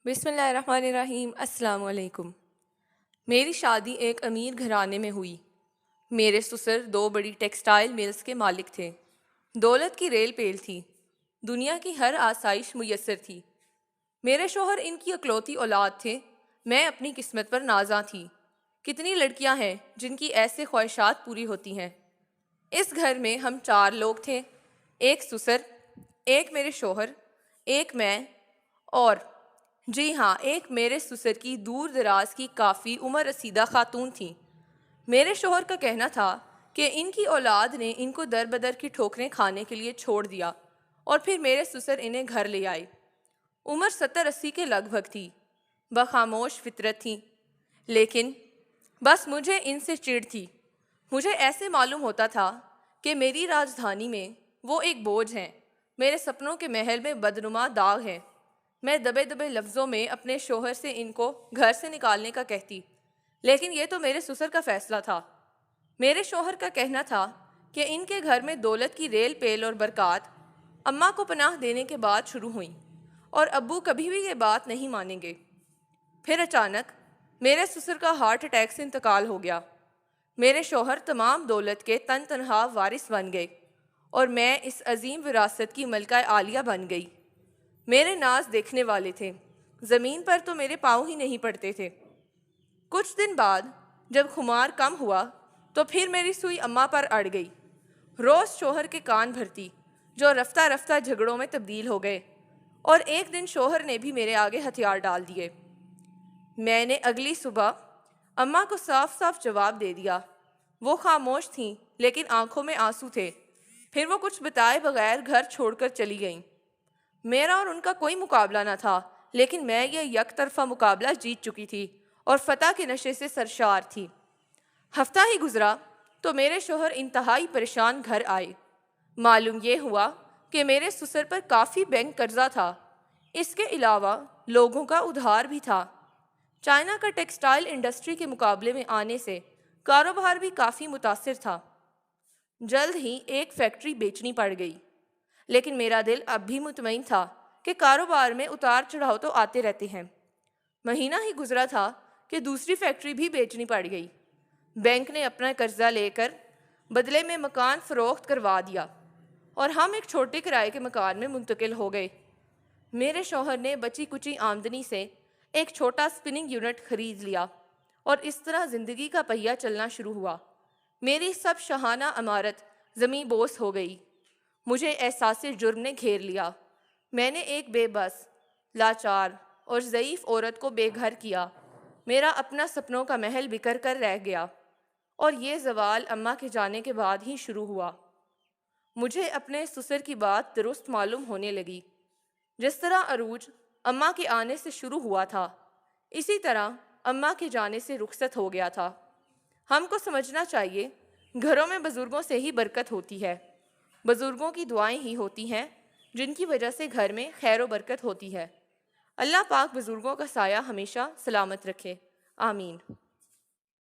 بسم اللہ الرحمن الرحیم۔ السلام علیکم۔ میری شادی ایک امیر گھرانے میں ہوئی۔ میرے سسر 2 بڑی ٹیکسٹائل ملز کے مالک تھے۔ دولت کی ریل پیل تھی۔ دنیا کی ہر آسائش میسر تھی۔ میرے شوہر ان کی اکلوتی اولاد تھے۔ میں اپنی قسمت پر نازاں تھی۔ کتنی لڑکیاں ہیں جن کی ایسے خواہشات پوری ہوتی ہیں۔ اس گھر میں ہم 4 لوگ تھے، ایک سسر، ایک میرے شوہر، ایک میں، اور جی ہاں، ایک میرے سسر کی دور دراز کی کافی عمر رسیدہ خاتون تھیں۔ میرے شوہر کا کہنا تھا کہ ان کی اولاد نے ان کو در بدر کی ٹھوکریں کھانے کے لیے چھوڑ دیا اور پھر میرے سسر انہیں گھر لے آئے۔ عمر 70-80 کے لگ بھگ تھی، بخاموش فطرت تھی، لیکن بس مجھے ان سے چڑ تھی۔ مجھے ایسے معلوم ہوتا تھا کہ میری راجدھانی میں وہ ایک بوجھ ہیں، میرے سپنوں کے محل میں بدنما داغ ہیں۔ میں دبے دبے لفظوں میں اپنے شوہر سے ان کو گھر سے نکالنے کا کہتی، لیکن یہ تو میرے سسر کا فیصلہ تھا۔ میرے شوہر کا کہنا تھا کہ ان کے گھر میں دولت کی ریل پیل اور برکات اماں کو پناہ دینے کے بعد شروع ہوئیں، اور ابو کبھی بھی یہ بات نہیں مانیں گے۔ پھر اچانک میرے سسر کا ہارٹ اٹیک سے انتقال ہو گیا۔ میرے شوہر تمام دولت کے تن تنہا وارث بن گئے، اور میں اس عظیم وراثت کی ملکہ عالیہ بن گئی۔ میرے ناز دیکھنے والے تھے، زمین پر تو میرے پاؤں ہی نہیں پڑتے تھے۔ کچھ دن بعد جب خمار کم ہوا تو پھر میری سوئی اماں پر اڑ گئی۔ روز شوہر کے کان بھرتی، جو رفتہ رفتہ جھگڑوں میں تبدیل ہو گئے، اور ایک دن شوہر نے بھی میرے آگے ہتھیار ڈال دیے۔ میں نے اگلی صبح اماں کو صاف صاف جواب دے دیا۔ وہ خاموش تھیں، لیکن آنکھوں میں آنسو تھے۔ پھر وہ کچھ بتائے بغیر گھر چھوڑ کر چلی گئیں۔ میرا اور ان کا کوئی مقابلہ نہ تھا، لیکن میں یہ یک طرفہ مقابلہ جیت چکی تھی اور فتح کے نشے سے سرشار تھی۔ ہفتہ ہی گزرا تو میرے شوہر انتہائی پریشان گھر آئے۔ معلوم یہ ہوا کہ میرے سسر پر کافی بینک قرضہ تھا، اس کے علاوہ لوگوں کا ادھار بھی تھا۔ چائنا کا ٹیکسٹائل انڈسٹری کے مقابلے میں آنے سے کاروبار بھی کافی متاثر تھا۔ جلد ہی ایک فیکٹری بیچنی پڑ گئی، لیکن میرا دل اب بھی مطمئن تھا کہ کاروبار میں اتار چڑھاؤ تو آتے رہتے ہیں۔ مہینہ ہی گزرا تھا کہ دوسری فیکٹری بھی بیچنی پڑ گئی۔ بینک نے اپنا قرضہ لے کر بدلے میں مکان فروخت کروا دیا، اور ہم ایک چھوٹے کرائے کے مکان میں منتقل ہو گئے۔ میرے شوہر نے بچی کچی آمدنی سے ایک چھوٹا سپننگ یونٹ خرید لیا، اور اس طرح زندگی کا پہیہ چلنا شروع ہوا۔ میری سب شاہانہ عمارت زمیں بوس ہو گئی۔ مجھے احساس جرم نے گھیر لیا۔ میں نے ایک بے بس، لاچار اور ضعیف عورت کو بے گھر کیا۔ میرا اپنا سپنوں کا محل بکھر کر رہ گیا، اور یہ زوال اماں کے جانے کے بعد ہی شروع ہوا۔ مجھے اپنے سسر کی بات درست معلوم ہونے لگی۔ جس طرح عروج اماں کے آنے سے شروع ہوا تھا، اسی طرح اماں کے جانے سے رخصت ہو گیا تھا۔ ہم کو سمجھنا چاہیے، گھروں میں بزرگوں سے ہی برکت ہوتی ہے۔ بزرگوں کی دعائیں ہی ہوتی ہیں جن کی وجہ سے گھر میں خیر و برکت ہوتی ہے۔ اللہ پاک بزرگوں کا سایہ ہمیشہ سلامت رکھے، آمین۔